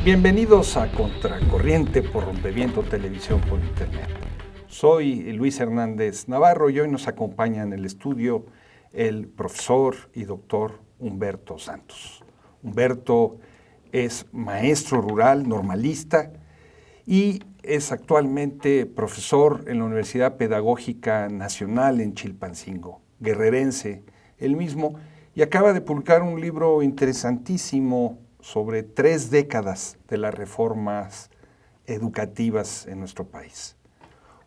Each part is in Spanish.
Bienvenidos a Contracorriente por Rompeviento Televisión por Internet. Soy Luis Hernández Navarro y hoy nos acompaña en el estudio el profesor y doctor Humberto Santos. Humberto es maestro rural, normalista, y es actualmente profesor en la Universidad Pedagógica Nacional en Chilpancingo, guerrerense él mismo, y acaba de publicar un libro interesantísimo sobre 3 décadas de las reformas educativas en nuestro país.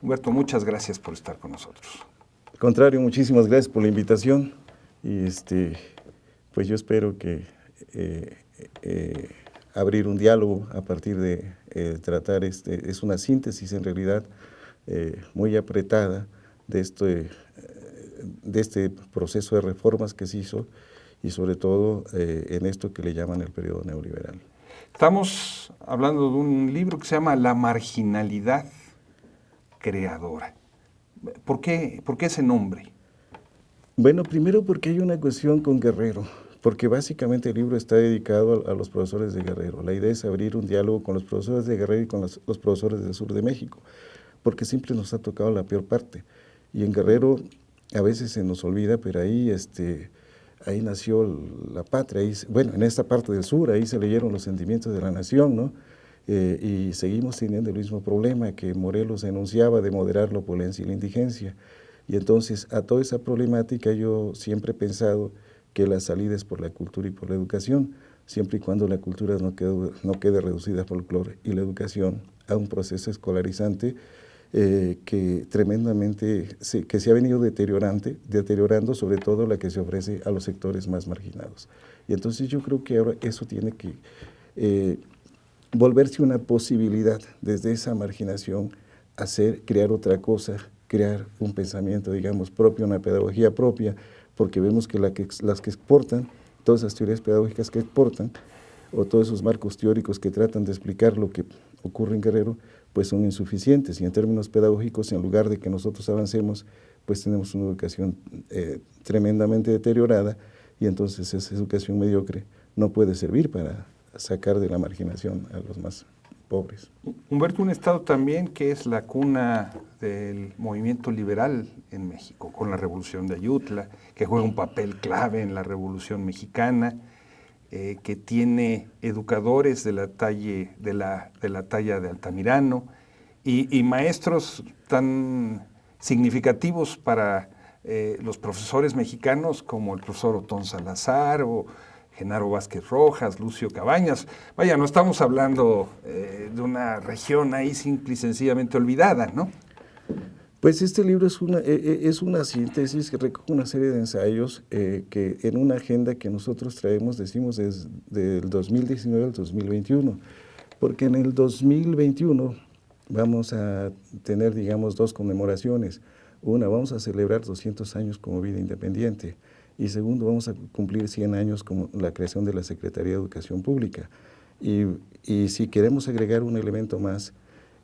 Humberto, muchas gracias por estar con nosotros. Al contrario, muchísimas gracias por la invitación y pues yo espero que abrir un diálogo a partir de tratar, es una síntesis en realidad muy apretada de este proceso de reformas que se hizo y sobre todo en esto que le llaman el periodo neoliberal. Estamos hablando de un libro que se llama La marginalidad creadora. ¿Por qué ese nombre? Bueno, primero porque hay una cuestión con Guerrero, porque básicamente el libro está dedicado a los profesores de Guerrero. La idea es abrir un diálogo con los profesores de Guerrero y con los profesores del sur de México, porque siempre nos ha tocado la peor parte. Y en Guerrero a veces se nos olvida, pero ahí nació la patria, bueno, en esta parte del sur, ahí se leyeron los sentimientos de la nación, ¿no? Y seguimos teniendo el mismo problema que Morelos enunciaba de moderar la opulencia y la indigencia. Y entonces, a toda esa problemática yo siempre he pensado que la salida es por la cultura y por la educación, siempre y cuando la cultura no quede reducida a folclore y la educación a un proceso escolarizante que tremendamente que se ha venido deteriorando, sobre todo la que se ofrece a los sectores más marginados. Y entonces yo creo que ahora eso tiene que volverse una posibilidad desde esa marginación, crear otra cosa, crear un pensamiento, digamos, propio, una pedagogía propia, porque vemos que las que exportan, todas esas teorías pedagógicas que exportan, o todos esos marcos teóricos que tratan de explicar lo que ocurre en Guerrero, pues son insuficientes, y en términos pedagógicos, en lugar de que nosotros avancemos, pues tenemos una educación tremendamente deteriorada, y entonces esa educación mediocre no puede servir para sacar de la marginación a los más pobres. Humberto, un estado también que es la cuna del movimiento liberal en México, con la Revolución de Ayutla, que juega un papel clave en la Revolución Mexicana, que tiene educadores de la talla de Altamirano y maestros tan significativos para los profesores mexicanos como el profesor Otón Salazar o Genaro Vázquez Rojas, Lucio Cabañas. Vaya, no estamos hablando de una región ahí simple y sencillamente olvidada, ¿no? Pues este libro es una síntesis que recoge una serie de ensayos que en una agenda que nosotros traemos, decimos, desde el 2019 al 2021, porque en el 2021 vamos a tener, digamos, 2 conmemoraciones. Una, vamos a celebrar 200 años como vida independiente, y segundo, vamos a cumplir 100 años con la creación de la Secretaría de Educación Pública. Y si queremos agregar un elemento más,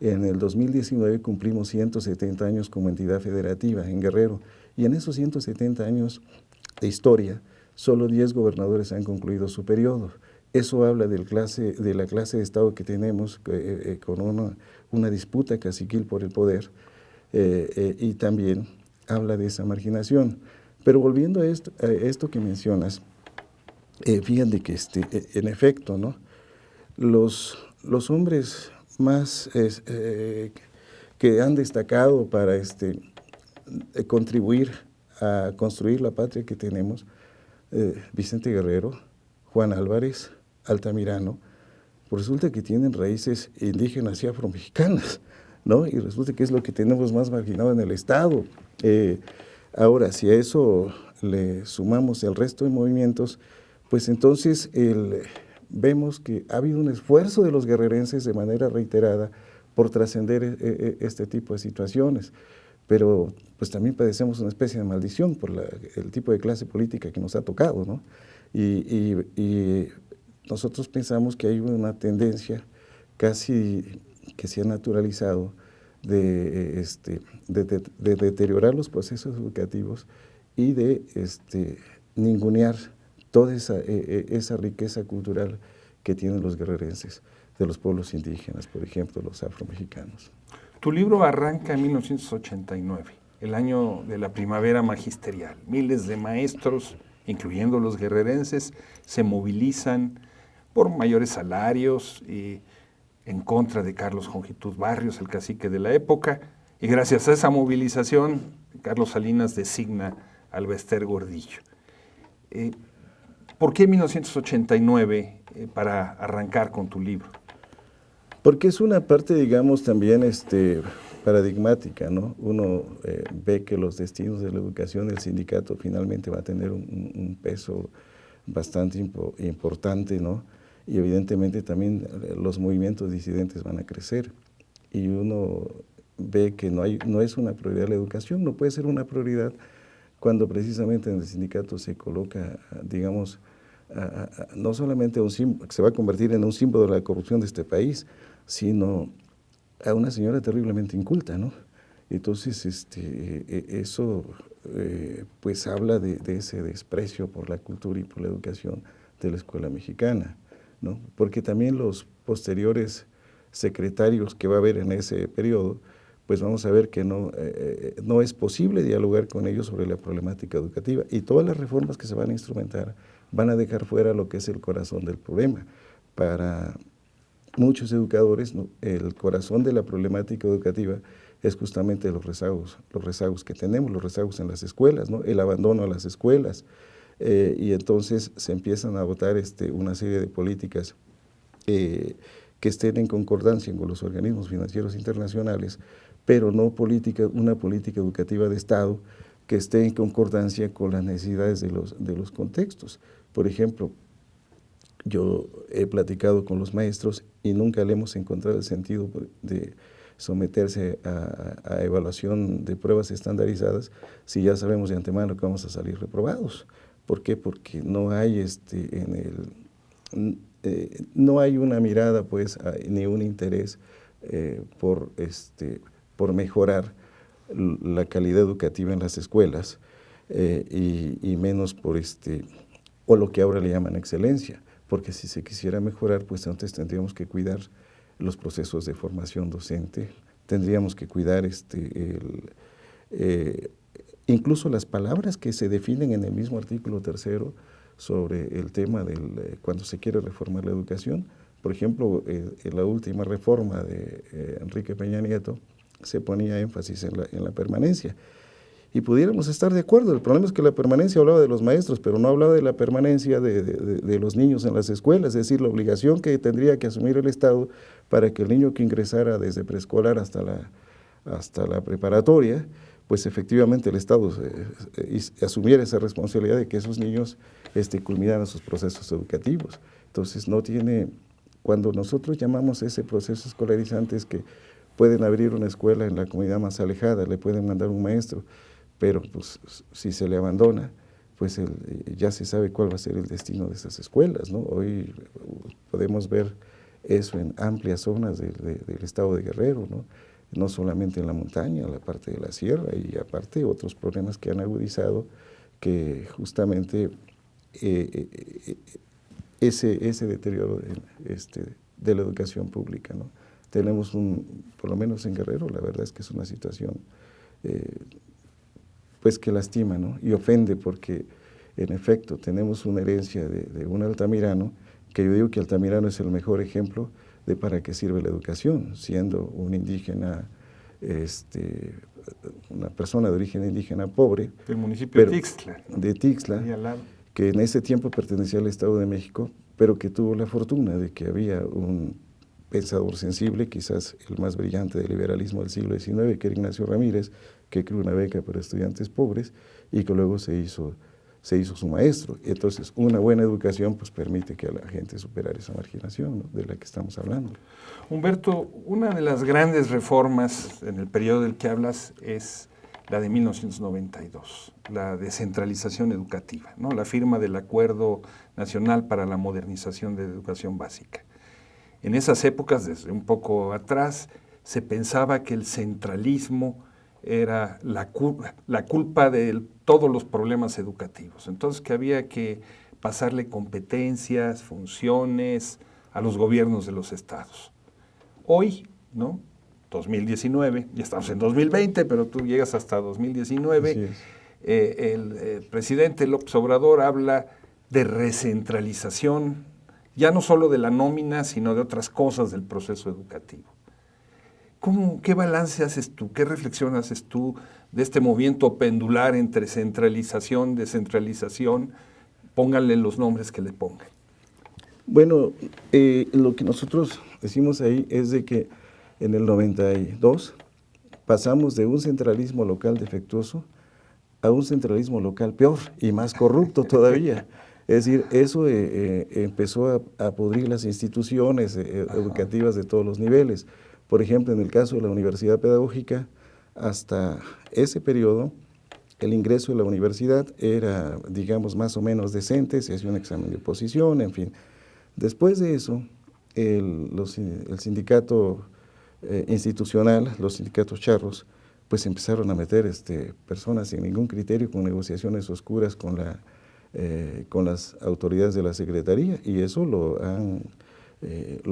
en el 2019 cumplimos 170 años como entidad federativa en Guerrero, y en esos 170 años de historia, solo 10 gobernadores han concluido su periodo. Eso habla de la clase de Estado que tenemos, con una disputa caciquil por el poder, y también habla de esa marginación. Pero volviendo a esto que mencionas, fíjate que en efecto, ¿no? Los hombres más que han destacado para contribuir a construir la patria que tenemos, Vicente Guerrero, Juan Álvarez, Altamirano, pues resulta que tienen raíces indígenas y afromexicanas, ¿no? Y resulta que es lo que tenemos más marginado en el Estado. Ahora, si a eso le sumamos el resto de movimientos, pues entonces vemos que ha habido un esfuerzo de los guerrerenses de manera reiterada por trascender este tipo de situaciones, pero pues también padecemos una especie de maldición por el tipo de clase política que nos ha tocado, ¿no? Y nosotros pensamos que hay una tendencia casi que se ha naturalizado de deteriorar los procesos educativos y de ningunear toda esa riqueza cultural que tienen los guerrerenses, de los pueblos indígenas, por ejemplo, los afromexicanos. Tu libro arranca en 1989, el año de la primavera magisterial. Miles de maestros, incluyendo los guerrerenses, se movilizan por mayores salarios y en contra de Carlos Jongitud Barrios, el cacique de la época, y gracias a esa movilización, Carlos Salinas designa a Alvester Gordillo. ¿Por qué 1989 para arrancar con tu libro? Porque es una parte, digamos, también paradigmática, ¿no? Uno ve que los destinos de la educación del sindicato finalmente va a tener un peso bastante importante, ¿no? Y evidentemente también los movimientos disidentes van a crecer. Y uno ve que no es una prioridad la educación, no puede ser una prioridad cuando precisamente en el sindicato se coloca, digamos, no solamente se va a convertir en un símbolo de la corrupción de este país, sino a una señora terriblemente inculta, ¿no? Entonces, eso pues habla de ese desprecio por la cultura y por la educación de la escuela mexicana, ¿no? Porque también los posteriores secretarios que va a haber en ese periodo, pues vamos a ver que no es posible dialogar con ellos sobre la problemática educativa, y todas las reformas que se van a instrumentar van a dejar fuera lo que es el corazón del problema. Para muchos educadores, ¿no?, el corazón de la problemática educativa es justamente los rezagos que tenemos, los rezagos en las escuelas, ¿no?, el abandono a las escuelas, y entonces se empiezan a adoptar una serie de políticas que estén en concordancia con los organismos financieros internacionales, pero no una política educativa de Estado que esté en concordancia con las necesidades de los contextos. Por ejemplo, yo he platicado con los maestros y nunca le hemos encontrado el sentido de someterse a evaluación de pruebas estandarizadas si ya sabemos de antemano que vamos a salir reprobados. ¿Por qué? Porque no hay no hay una mirada, pues, ni un interés por mejorar la calidad educativa en las escuelas, y menos por o lo que ahora le llaman excelencia, porque si se quisiera mejorar, pues antes tendríamos que cuidar los procesos de formación docente, tendríamos que cuidar incluso las palabras que se definen en el mismo artículo 3º sobre el tema cuando se quiere reformar la educación. Por ejemplo, en la última reforma de Enrique Peña Nieto se ponía énfasis en la permanencia. Y pudiéramos estar de acuerdo, el problema es que la permanencia hablaba de los maestros, pero no hablaba de la permanencia de los niños en las escuelas, es decir, la obligación que tendría que asumir el Estado para que el niño que ingresara desde preescolar hasta la preparatoria, pues efectivamente el Estado asumiera esa responsabilidad de que esos niños culminaran sus procesos educativos. Entonces cuando nosotros llamamos ese proceso escolarizante, es que pueden abrir una escuela en la comunidad más alejada, le pueden mandar un maestro, pero pues si se le abandona, pues ya se sabe cuál va a ser el destino de esas escuelas, ¿no? Hoy podemos ver eso en amplias zonas del estado de Guerrero, ¿no? No solamente en la montaña, la parte de la sierra, y aparte otros problemas que han agudizado, que justamente ese deterioro de la educación pública, ¿no? Tenemos por lo menos en Guerrero, la verdad es que es una situación pues que lastima, ¿no?, y ofende, porque en efecto tenemos una herencia de un Altamirano, que yo digo que Altamirano es el mejor ejemplo de para qué sirve la educación, siendo un indígena, una persona de origen indígena pobre. Del municipio de Tixla, que en ese tiempo pertenecía al Estado de México, pero que tuvo la fortuna de que había un pensador sensible, quizás el más brillante del liberalismo del siglo XIX, que era Ignacio Ramírez, que creó una beca para estudiantes pobres y que luego se hizo su maestro. Entonces, una buena educación pues permite que a la gente superar esa marginación, ¿no?, de la que estamos hablando. Humberto, una de las grandes reformas en el periodo del que hablas es la de 1992, la descentralización educativa, ¿no?, la firma del Acuerdo Nacional para la Modernización de la Educación Básica. En esas épocas, desde un poco atrás, se pensaba que el centralismo era la culpa de todos los problemas educativos. Entonces, que había que pasarle competencias, funciones a los gobiernos de los estados. Hoy, ¿no? 2019, ya estamos en 2020, pero tú llegas hasta 2019, el presidente López Obrador habla de recentralización, ya no solo de la nómina, sino de otras cosas del proceso educativo. ¿Qué balance haces tú, qué reflexión haces tú de este movimiento pendular entre centralización, descentralización? Pónganle los nombres que le pongan. Bueno, lo que nosotros decimos ahí es de que en el 92 pasamos de un centralismo local defectuoso a un centralismo local peor y más corrupto todavía. Es decir, eso empezó a pudrir las instituciones educativas de todos los niveles. Por ejemplo, en el caso de la Universidad Pedagógica, hasta ese periodo, el ingreso a la universidad era, digamos, más o menos decente, se hacía un examen de oposición, en fin. Después de eso, el sindicato institucional, los sindicatos charros, pues empezaron a meter personas sin ningún criterio, con negociaciones oscuras con las autoridades de la Secretaría, y eso lo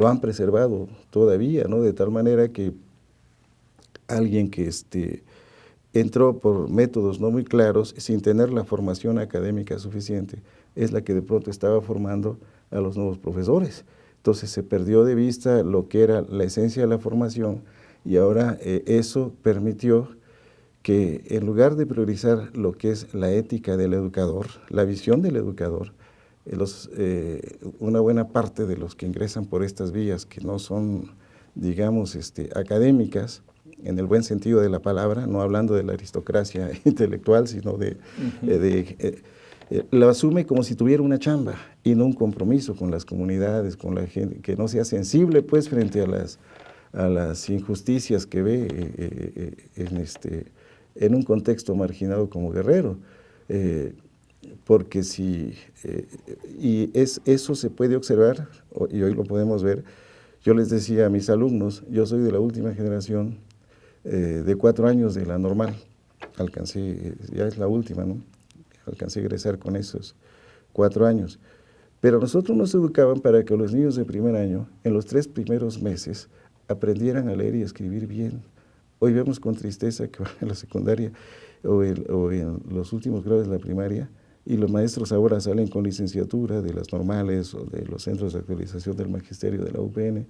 han preservado todavía, ¿no? De tal manera que alguien que entró por métodos no muy claros, sin tener la formación académica suficiente, es la que de pronto estaba formando a los nuevos profesores. Entonces se perdió de vista lo que era la esencia de la formación, y ahora eso permitió que, en lugar de priorizar lo que es la ética del educador, la visión del educador, una buena parte de los que ingresan por estas vías, que no son, digamos, académicas, en el buen sentido de la palabra, no hablando de la aristocracia intelectual, sino lo asume como si tuviera una chamba y no un compromiso con las comunidades, con la gente, que no sea sensible pues frente a las injusticias que ve en un contexto marginado como Guerrero. Porque eso se puede observar, y hoy lo podemos ver. Yo les decía a mis alumnos, yo soy de la última generación de 4 años de la normal, ya es la última, ¿no? Alcancé a egresar con esos 4 años. Pero nosotros nos educaban para que los niños de primer año, en los 3 primeros meses, aprendieran a leer y a escribir bien. Hoy vemos con tristeza que en la secundaria o en los últimos grados de la primaria, y los maestros ahora salen con licenciatura de las normales o de los centros de actualización del magisterio de la UPN,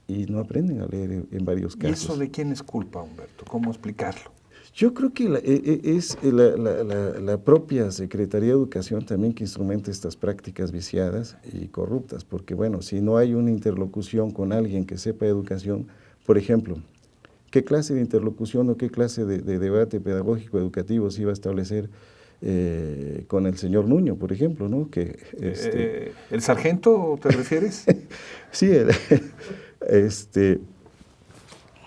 y no aprenden a leer en varios casos. ¿Y eso de quién es culpa, Humberto? ¿Cómo explicarlo? Yo creo que es la propia Secretaría de Educación también que instrumenta estas prácticas viciadas y corruptas, porque bueno, si no hay una interlocución con alguien que sepa educación, por ejemplo, ¿qué clase de interlocución o qué clase de debate pedagógico educativo se iba a establecer con el señor Nuño, por ejemplo, ¿no? ¿El sargento te refieres? Sí,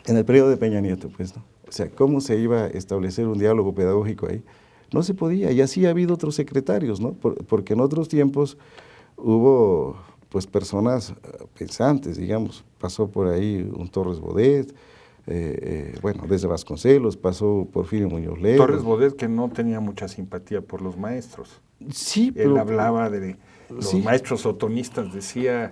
en el periodo de Peña Nieto, pues, ¿no? O sea, ¿cómo se iba a establecer un diálogo pedagógico ahí? No se podía, y así ha habido otros secretarios, ¿no? Porque en otros tiempos hubo, pues, personas pensantes, digamos. Pasó por ahí un Torres Bodet, bueno, desde Vasconcelos, pasó Porfirio Muñoz Ledo. Torres Bodet, que no tenía mucha simpatía por los maestros. Sí, pero él hablaba de los maestros otonistas, decía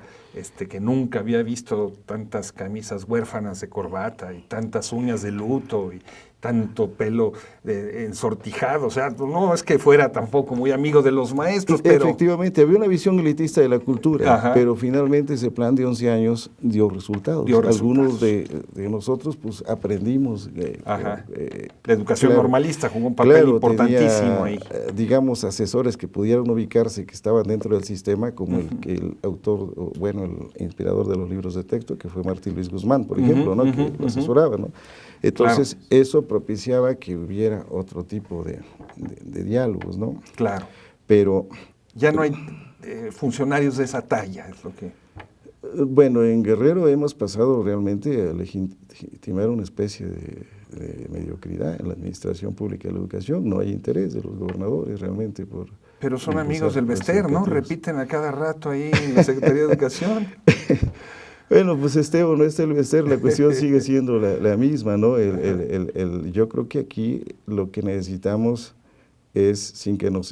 que nunca había visto tantas camisas huérfanas de corbata y tantas uñas de luto y tanto pelo ensortijado. O sea, no es que fuera tampoco muy amigo de los maestros, pero... Efectivamente, había una visión elitista de la cultura, ajá, pero finalmente ese plan de 11 años dio resultados. Algunos de nosotros pues aprendimos. La educación normalista jugó un papel importantísimo ahí. Digamos, asesores que pudieran ubicarse, que estaban dentro del sistema, como el autor, bueno, el inspirador de los libros de texto, que fue Martín Luis Guzmán, por ejemplo, ¿no? Que lo asesoraba, ¿no? Entonces, eso propiciaba que hubiera otro tipo de diálogos, ¿no? Claro. Pero... ya no hay funcionarios de esa talla, es lo que... Bueno, en Guerrero hemos pasado realmente a legitimar una especie de mediocridad en la administración pública de la educación. No hay interés de los gobernadores realmente por... Pero son amigos del Bester, ¿no? Repiten a cada rato ahí en la Secretaría de Educación. Bueno, pues esté o no esté el Bester, la cuestión sigue siendo la misma, ¿no? Yo creo que aquí lo que necesitamos es, sin que nos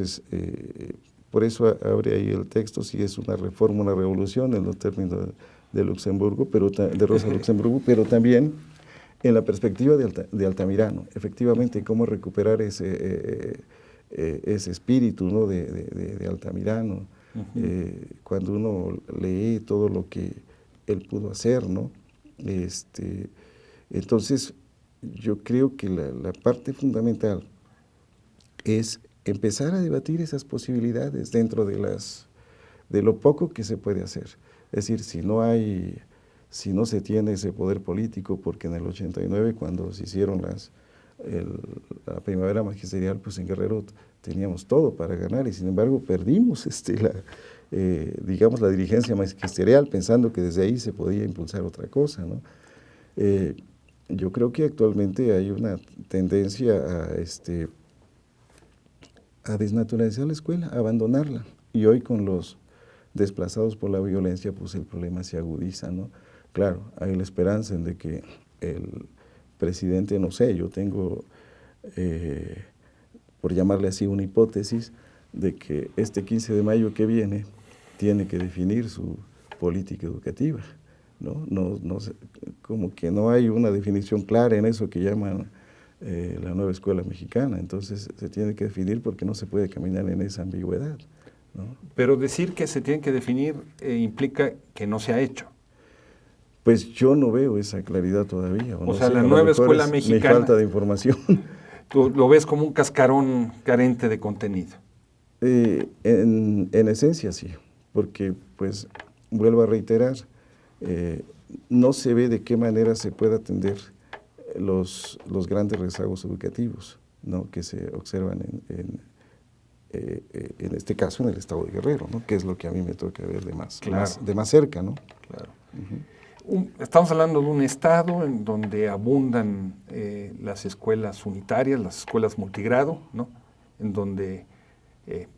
por eso abre ahí el texto, si es una reforma, una revolución, en los términos de Luxemburgo, de Rosa Luxemburgo, pero también en la perspectiva de Altamirano, efectivamente, cómo recuperar ese espíritu, ¿no?, de Altamirano, cuando uno lee todo lo que él pudo hacer, ¿no? Entonces, yo creo que la parte fundamental es empezar a debatir esas posibilidades dentro de lo poco que se puede hacer. Es decir, si no se tiene ese poder político, porque en el 89, cuando se hicieron la primavera magisterial, pues en Guerrero teníamos todo para ganar y sin embargo perdimos digamos, la dirigencia magisterial, pensando que desde ahí se podía impulsar otra cosa, ¿no? Yo creo que actualmente hay una tendencia a desnaturalizar la escuela, a abandonarla, y hoy con los desplazados por la violencia, pues el problema se agudiza, ¿no? Claro, hay la esperanza en de que el presidente, no sé, yo tengo, por llamarle así, una hipótesis de que este 15 de mayo que viene tiene que definir su política educativa, ¿no? No sé, como que no hay una definición clara en eso que llaman la nueva escuela mexicana, entonces se tiene que definir porque no se puede caminar en esa ambigüedad, ¿no? Pero decir que se tiene que definir implica que no se ha hecho. Pues yo no veo esa claridad todavía. O sea, la nueva escuela mexicana… Mi falta de información. Tú lo ves como un cascarón carente de contenido. En esencia sí, porque pues vuelvo a reiterar, no se ve de qué manera se puede atender los grandes rezagos educativos, ¿no?, que se observan en este caso en el estado de Guerrero, ¿no?, que es lo que a mí me toca ver de más cerca, ¿no? Claro. Estamos hablando de un estado en donde abundan las escuelas unitarias, las escuelas multigrado, ¿no?, en donde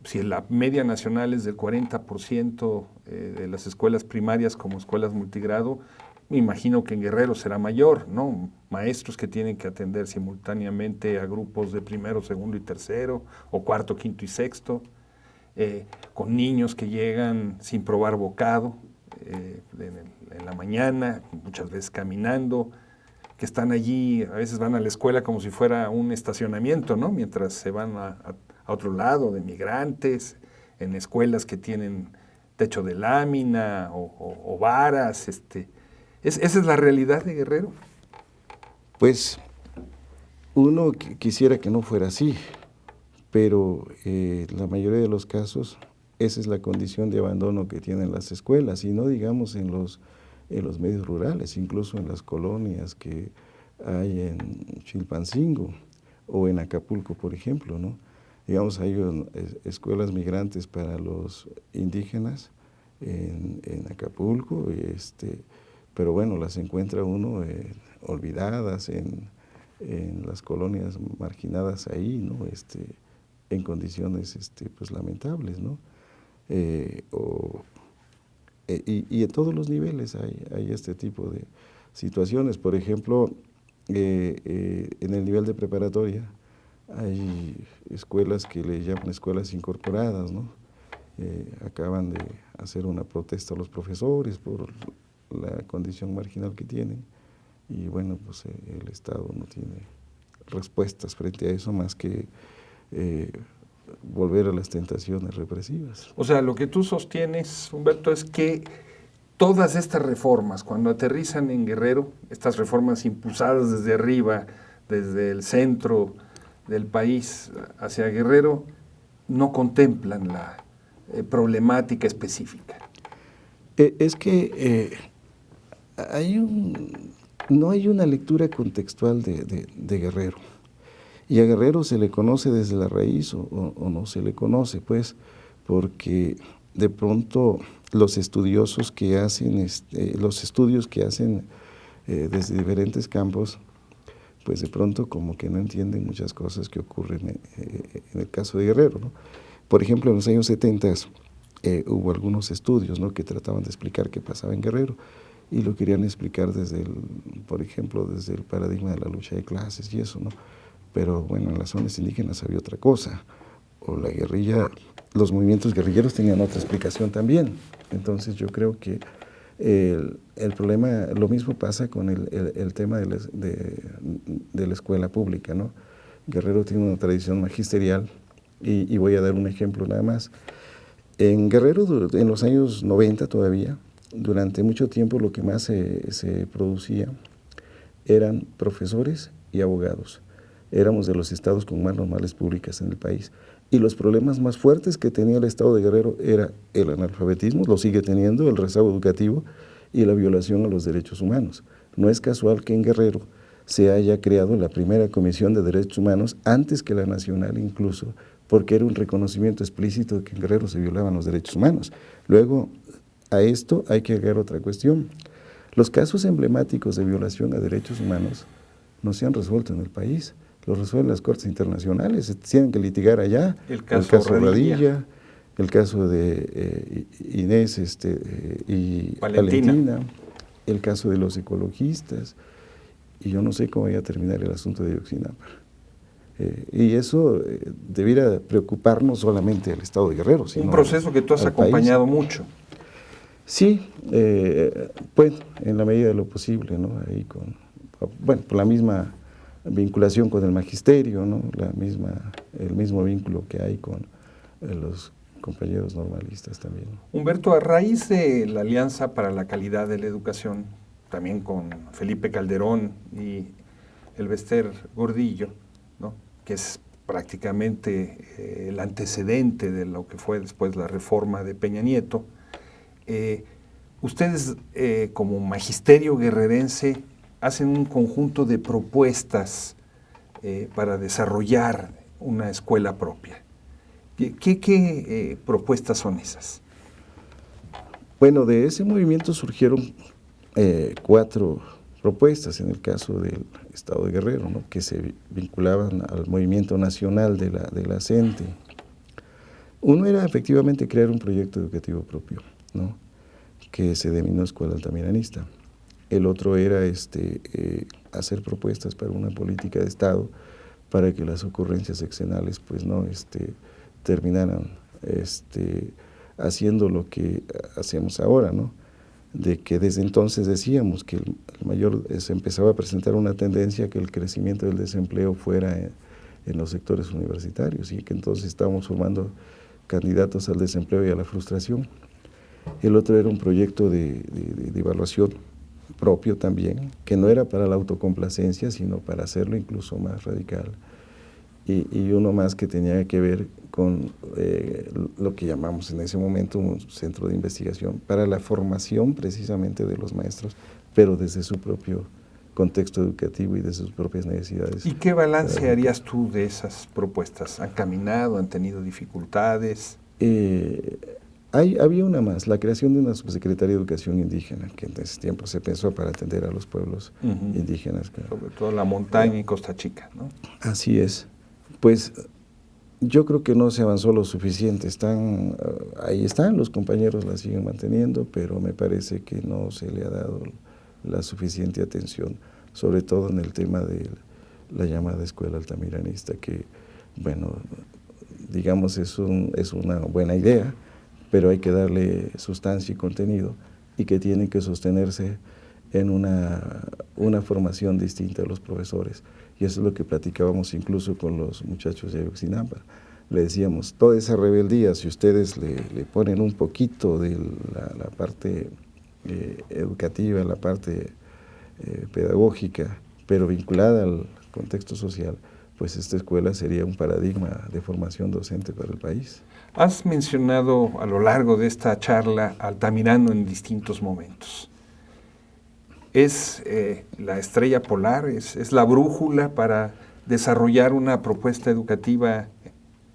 si la media nacional es del 40% de las escuelas primarias como escuelas multigrado, me imagino que en Guerrero será mayor, ¿no? Maestros que tienen que atender simultáneamente a grupos de primero, segundo y tercero, o cuarto, quinto y sexto, con niños que llegan sin probar bocado en la mañana, muchas veces caminando, que están allí, a veces van a la escuela como si fuera un estacionamiento, ¿no?, mientras se van a otro lado, de migrantes, en escuelas que tienen techo de lámina o varas. ¿Esa es la realidad de Guerrero? Pues uno quisiera que no fuera así, pero la mayoría de los casos esa es la condición de abandono que tienen las escuelas, y no digamos en los medios rurales, incluso en las colonias que hay en Chilpancingo o en Acapulco, por ejemplo, ¿no? Digamos, hay escuelas migrantes para los indígenas en Acapulco, pero bueno, las encuentra uno olvidadas en las colonias marginadas ahí, ¿no? En condiciones pues lamentables, ¿no? Y en todos los niveles hay este tipo de situaciones. Por ejemplo, en el nivel de preparatoria hay escuelas que le llaman escuelas incorporadas, ¿no? Acaban de hacer una protesta a los profesores por la condición marginal que tienen, y bueno, pues el Estado no tiene respuestas frente a eso más que volver a las tentaciones represivas. O sea, lo que tú sostienes, Humberto, es que todas estas reformas, cuando aterrizan en Guerrero, estas reformas impulsadas desde arriba, desde el centro del país hacia Guerrero, no contemplan la problemática específica. Es que no hay una lectura contextual de Guerrero. Y a Guerrero se le conoce desde la raíz o no se le conoce, pues, porque de pronto los estudiosos que hacen, los estudios que hacen desde diferentes campos, pues de pronto como que no entienden muchas cosas que ocurren en el caso de Guerrero, ¿no? Por ejemplo, en los años 70 hubo algunos estudios, ¿no?, que trataban de explicar qué pasaba en Guerrero, y lo querían explicar por ejemplo, desde el paradigma de la lucha de clases y eso, ¿no? Pero bueno, en las zonas indígenas había otra cosa. o la guerrilla, los movimientos guerrilleros tenían otra explicación también. Entonces yo creo que el problema, lo mismo pasa con el tema de la escuela pública, ¿no? Guerrero tiene una tradición magisterial y voy a dar un ejemplo nada más. En Guerrero, en los años 90 todavía, durante mucho tiempo lo que más se producía eran profesores y abogados. Éramos de los estados con más normales públicas en el país. Y los problemas más fuertes que tenía el estado de Guerrero era el analfabetismo, lo sigue teniendo, el rezago educativo y la violación a los derechos humanos. No es casual que en Guerrero se haya creado la primera Comisión de Derechos Humanos, antes que la nacional incluso, porque era un reconocimiento explícito de que en Guerrero se violaban los derechos humanos. Luego, a esto hay que agregar otra cuestión. Los casos emblemáticos de violación a derechos humanos no se han resuelto en el país, los resuelven las cortes internacionales, se tienen que litigar allá. El caso Radilla, el caso de Inés y Valentina, el caso de los ecologistas, y yo no sé cómo vaya a terminar el asunto de Ayotzinapa. Y eso debiera preocuparnos solamente al estado de Guerrero. Un proceso que tú has acompañado mucho. Sí, pues en la medida de lo posible, ¿no? Ahí por la misma vinculación con el magisterio, ¿no? El mismo vínculo que hay con los compañeros normalistas también. Humberto, a raíz de la Alianza para la Calidad de la Educación, también con Felipe Calderón y Elbester Gordillo, ¿no? Que es prácticamente el antecedente de lo que fue después la reforma de Peña Nieto, ustedes como magisterio guerrerense hacen un conjunto de propuestas para desarrollar una escuela propia. ¿Qué propuestas son esas? Bueno, de ese movimiento surgieron 4 propuestas en el caso del estado de Guerrero, ¿no? Que se vinculaban al movimiento nacional de la CENTE. Uno era efectivamente crear un proyecto educativo propio, ¿no? Que se denominó Escuela Altamiranista. El otro era hacer propuestas para una política de Estado para que las ocurrencias sexenales pues no terminaran haciendo lo que hacemos ahora, ¿no? De que desde entonces decíamos que se empezaba a presentar una tendencia que el crecimiento del desempleo fuera en los sectores universitarios y que entonces estábamos formando candidatos al desempleo y a la frustración. El otro era un proyecto de evaluación propio también, que no era para la autocomplacencia, sino para hacerlo incluso más radical. Y uno más que tenía que ver con lo que llamamos en ese momento un centro de investigación para la formación precisamente de los maestros, pero desde su propio contexto educativo y de sus propias necesidades. ¿Y qué balance harías tú de esas propuestas? ¿Han caminado? ¿Han tenido dificultades? Había una más, la creación de una subsecretaría de Educación Indígena, que en ese tiempo se pensó para atender a los pueblos indígenas. Sobre todo la montaña y Costa Chica, ¿no? Así es. Pues yo creo que no se avanzó lo suficiente. Ahí están, los compañeros la siguen manteniendo, pero me parece que no se le ha dado la suficiente atención, sobre todo en el tema de la llamada escuela altamiranista, que, bueno, digamos es una buena idea, pero hay que darle sustancia y contenido y que tiene que sostenerse en una formación distinta de los profesores. Y eso es lo que platicábamos incluso con los muchachos de Ayotzinapa. Le decíamos, toda esa rebeldía, si ustedes le ponen un poquito de la parte educativa, la parte pedagógica, pero vinculada al contexto social, pues esta escuela sería un paradigma de formación docente para el país. Has mencionado a lo largo de esta charla Altamirano en distintos momentos. ¿Es la estrella polar, es la brújula para desarrollar una propuesta educativa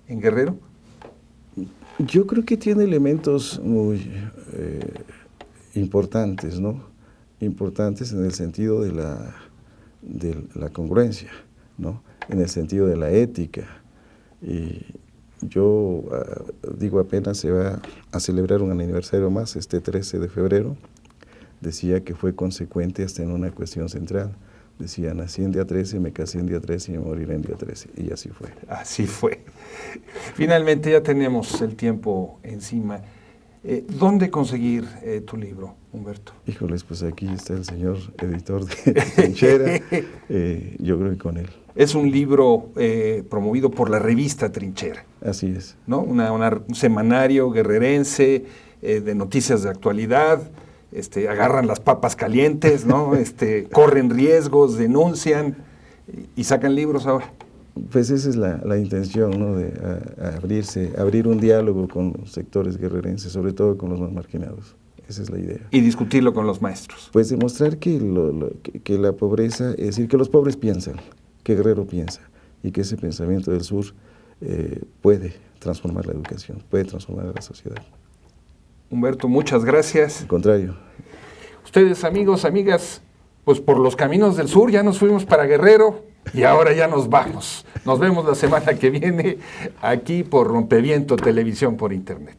en Guerrero? Yo creo que tiene elementos muy importantes, ¿no? Importantes en el sentido de la congruencia, ¿no? En el sentido de la ética. Y yo digo, apenas se va a celebrar un aniversario más, este 13 de febrero, decía que fue consecuente hasta en una cuestión central, Decía, nací en día 13, me casé en día 13 y me moriré en día 13. Y así fue. Así fue. Finalmente ya tenemos el tiempo encima. ¿Dónde conseguir tu libro, Humberto? Híjoles, pues aquí está el señor editor de Trinchera, yo creo que con él. Es un libro promovido por la revista Trinchera. Así es. ¿No? Un semanario guerrerense de noticias de actualidad, agarran las papas calientes, ¿no? Corren riesgos, denuncian y sacan libros ahora. Pues esa es la intención, ¿no? De abrir un diálogo con los sectores guerrerenses, sobre todo con los más marginados. Esa es la idea. Y discutirlo con los maestros. Pues demostrar que la pobreza, es decir, que los pobres piensan, que Guerrero piensa, y que ese pensamiento del sur puede transformar la educación, puede transformar a la sociedad. Humberto, muchas gracias. Al contrario. Ustedes, amigos, amigas, pues por los caminos del sur ya nos fuimos para Guerrero y ahora ya nos vamos. Nos vemos la semana que viene aquí por Rompeviento Televisión por Internet.